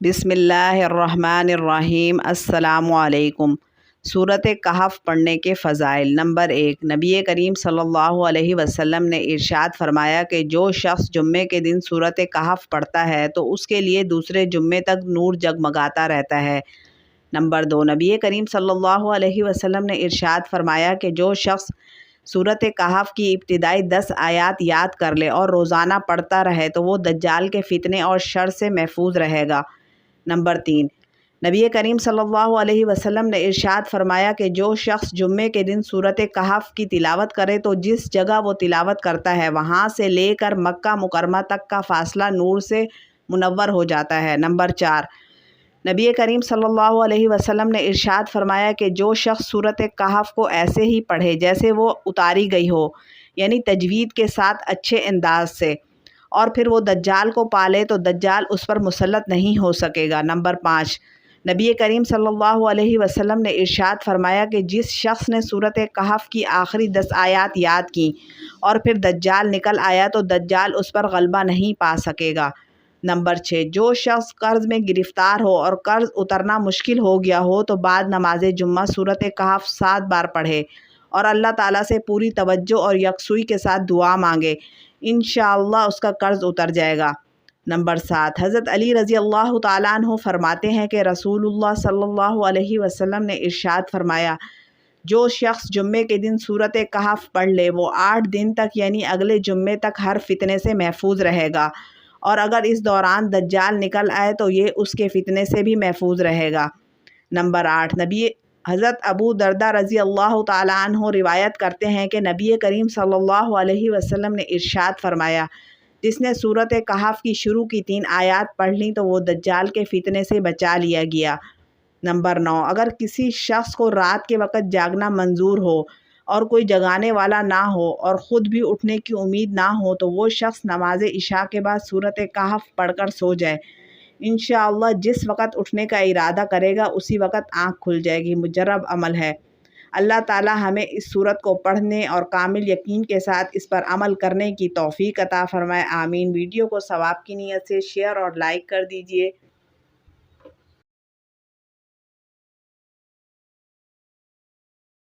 بسم اللہ الرحمن الرحیم۔ السلام علیکم۔ سورۃ کہف پڑھنے کے فضائل۔ نمبر 1، نبی کریم صلی اللہ علیہ وسلم نے ارشاد فرمایا کہ جو شخص جمعے کے دن سورۃ کہف پڑھتا ہے تو اس کے لیے دوسرے جمعے تک نور جگمگاتا رہتا ہے۔ نمبر 2، نبی کریم صلی اللہ علیہ وسلم نے ارشاد فرمایا کہ جو شخص سورۃ کہف کی ابتدائی 10 آیات یاد کر لے اور روزانہ پڑھتا رہے تو وہ دجال کے فتنے اور شر سے محفوظ رہے گا۔ نمبر 3، نبی کریم صلی اللہ علیہ وسلم نے ارشاد فرمایا کہ جو شخص جمعے کے دن سورۃ کہف کی تلاوت کرے تو جس جگہ وہ تلاوت کرتا ہے وہاں سے لے کر مکہ مکرمہ تک کا فاصلہ نور سے منور ہو جاتا ہے۔ نمبر 4، نبی کریم صلی اللہ علیہ وسلم نے ارشاد فرمایا کہ جو شخص سورۃ کہف کو ایسے ہی پڑھے جیسے وہ اتاری گئی ہو، یعنی تجوید کے ساتھ اچھے انداز سے، اور پھر وہ دجال کو پالے تو دجال اس پر مسلط نہیں ہو سکے گا۔ نمبر 5، نبی کریم صلی اللہ علیہ وسلم نے ارشاد فرمایا کہ جس شخص نے سورۃ کہف کی آخری 10 آیات یاد کیں اور پھر دجال نکل آیا تو دجال اس پر غلبہ نہیں پا سکے گا۔ نمبر 6، جو شخص قرض میں گرفتار ہو اور قرض اترنا مشکل ہو گیا ہو تو بعد نماز جمعہ سورۃ کہف 7 بار پڑھے اور اللہ تعالیٰ سے پوری توجہ اور یکسوئی کے ساتھ دعا مانگے، انشاءاللہ اس کا قرض اتر جائے گا۔ نمبر 7، حضرت علی رضی اللہ تعالیٰ عنہ فرماتے ہیں کہ رسول اللہ صلی اللہ علیہ وسلم نے ارشاد فرمایا جو شخص جمعے کے دن سورۃ کہف پڑھ لے وہ 8 دن تک یعنی اگلے جمعے تک ہر فتنے سے محفوظ رہے گا، اور اگر اس دوران دجال نکل آئے تو یہ اس کے فتنے سے بھی محفوظ رہے گا۔ نمبر 8، حضرت ابو درداء رضی اللہ تعالیٰ عنہ روایت کرتے ہیں کہ نبی کریم صلی اللہ علیہ وسلم نے ارشاد فرمایا جس نے سورۃ کہف کی شروع کی 3 آیات پڑھ لیں تو وہ دجال کے فتنے سے بچا لیا گیا۔ نمبر 9، اگر کسی شخص کو رات کے وقت جاگنا منظور ہو اور کوئی جگانے والا نہ ہو اور خود بھی اٹھنے کی امید نہ ہو تو وہ شخص نماز عشاء کے بعد سورۃ کہف پڑھ کر سو جائے، انشاءاللہ جس وقت اٹھنے کا ارادہ کرے گا اسی وقت آنکھ کھل جائے گی۔ مجرب عمل ہے۔ اللہ تعالیٰ ہمیں اس سورت کو پڑھنے اور کامل یقین کے ساتھ اس پر عمل کرنے کی توفیق عطا فرمائے، آمین۔ ویڈیو کو ثواب کی نیت سے شیئر اور لائک کر دیجیے۔